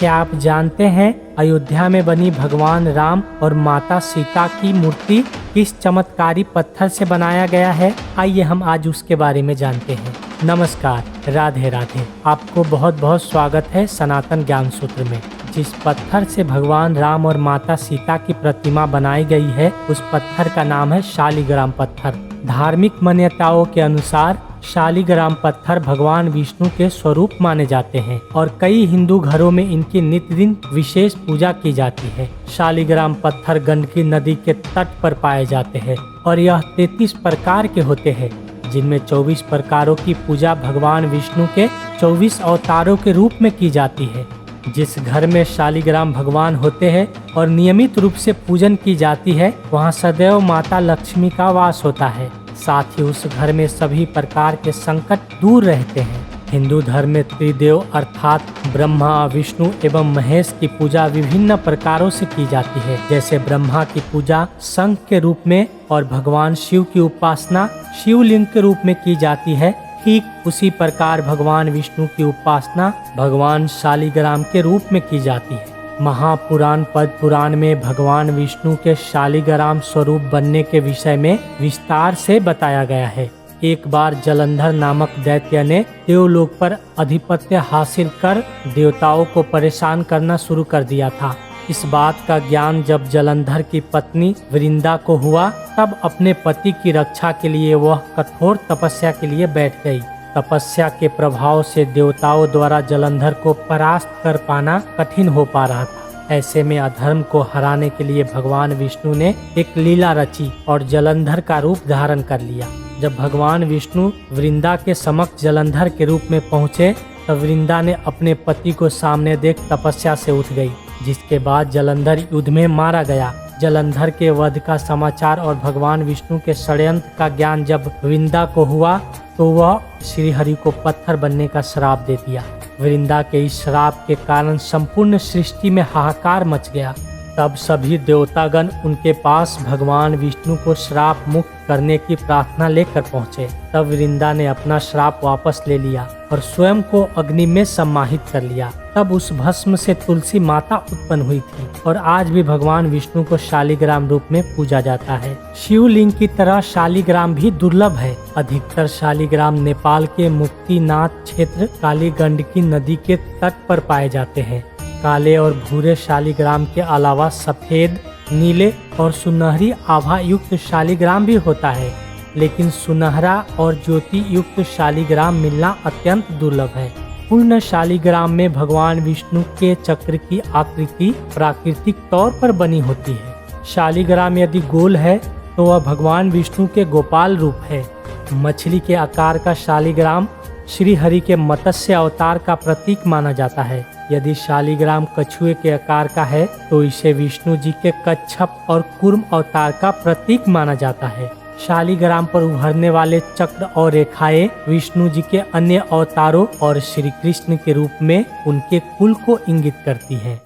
क्या आप जानते हैं अयोध्या में बनी भगवान राम और माता सीता की मूर्ति किस चमत्कारी पत्थर से बनाया गया है? आइए हम आज उसके बारे में जानते हैं। नमस्कार, राधे राधे। आपको बहुत बहुत स्वागत है सनातन ज्ञान सूत्र में। जिस पत्थर से भगवान राम और माता सीता की प्रतिमा बनाई गई है उस पत्थर का नाम है शालिग्राम पत्थर। धार्मिक मान्यताओं के अनुसार शालिग्राम पत्थर भगवान विष्णु के स्वरूप माने जाते हैं और कई हिंदू घरों में इनकी नित्य दिन विशेष पूजा की जाती है। शालिग्राम पत्थर गंडकी नदी के तट पर पाए जाते हैं और यह 33 प्रकार के होते हैं, जिनमें 24 प्रकारों की पूजा भगवान विष्णु के 24 अवतारों के रूप में की जाती है। जिस घर में शालिग्राम भगवान होते हैं और नियमित रूप से पूजन की जाती है, वहाँ सदैव माता लक्ष्मी का वास होता है। साथ ही उस घर में सभी प्रकार के संकट दूर रहते हैं। हिंदू धर्म में त्रिदेव अर्थात ब्रह्मा, विष्णु एवं महेश की पूजा विभिन्न प्रकारों से की जाती है। जैसे ब्रह्मा की पूजा शंख के रूप में और भगवान शिव की उपासना शिवलिंग के रूप में की जाती है। ठीक उसी प्रकार भगवान विष्णु की उपासना भगवान शालिग्राम के रूप में की जाती है। महापुराण पद्म पुराण में भगवान विष्णु के शालिग्राम स्वरूप बनने के विषय में विस्तार से बताया गया है। एक बार जलंधर नामक दैत्य ने देवलोक पर अधिपत्य हासिल कर देवताओं को परेशान करना शुरू कर दिया था। इस बात का ज्ञान जब जलंधर की पत्नी वृंदा को हुआ, तब अपने पति की रक्षा के लिए वह कठोर तपस्या के लिए बैठ गई। तपस्या के प्रभाव से देवताओं द्वारा जलंधर को परास्त कर पाना कठिन हो पा रहा था। ऐसे में अधर्म को हराने के लिए भगवान विष्णु ने एक लीला रची और जलंधर का रूप धारण कर लिया। जब भगवान विष्णु वृंदा के समक्ष जलंधर के रूप में पहुँचे, तब वृंदा ने अपने पति को सामने देख तपस्या से उठ गई, जिसके बाद जलंधर युद्ध में मारा गया। जलंधर के वध का समाचार और भगवान विष्णु के षड्यंत्र का ज्ञान जब वृंदा को हुआ, तो वह श्री हरि को पत्थर बनने का श्राप दे दिया। वृंदा के इस श्राप के कारण संपूर्ण सृष्टि में हाहाकार मच गया। तब सभी देवतागण उनके पास भगवान विष्णु को श्राप मुक्त करने की प्रार्थना लेकर पहुँचे। तब वृंदा ने अपना श्राप वापस ले लिया और स्वयं को अग्नि में समाहित कर लिया। तब उस भस्म से तुलसी माता उत्पन्न हुई थी और आज भी भगवान विष्णु को शालिग्राम रूप में पूजा जाता है। शिवलिंग की तरह शालिग्राम भी दुर्लभ है। अधिकतर शालिग्राम नेपाल के मुक्तिनाथ क्षेत्र काली गंडकी नदी के तट पर पाए जाते हैं। काले और भूरे शालिग्राम के अलावा सफेद, नीले और सुनहरी आभा युक्त शालिग्राम भी होता है, लेकिन सुनहरा और ज्योति युक्त शालिग्राम मिलना अत्यंत दुर्लभ है। पूर्ण शालिग्राम में भगवान विष्णु के चक्र की आकृति प्राकृतिक तौर पर बनी होती है। शालिग्राम यदि गोल है तो वह भगवान विष्णु के गोपाल रूप है। मछली के आकार का शालिग्राम श्री हरि के मत्स्य अवतार का प्रतीक माना जाता है। यदि शालिग्राम कछुए के आकार का है तो इसे विष्णु जी के कच्छप और कूर्म अवतार का प्रतीक माना जाता है। शालिग्राम पर उभरने वाले चक्र और रेखाएं विष्णु जी के अन्य अवतारों और श्री कृष्ण के रूप में उनके कुल को इंगित करती है।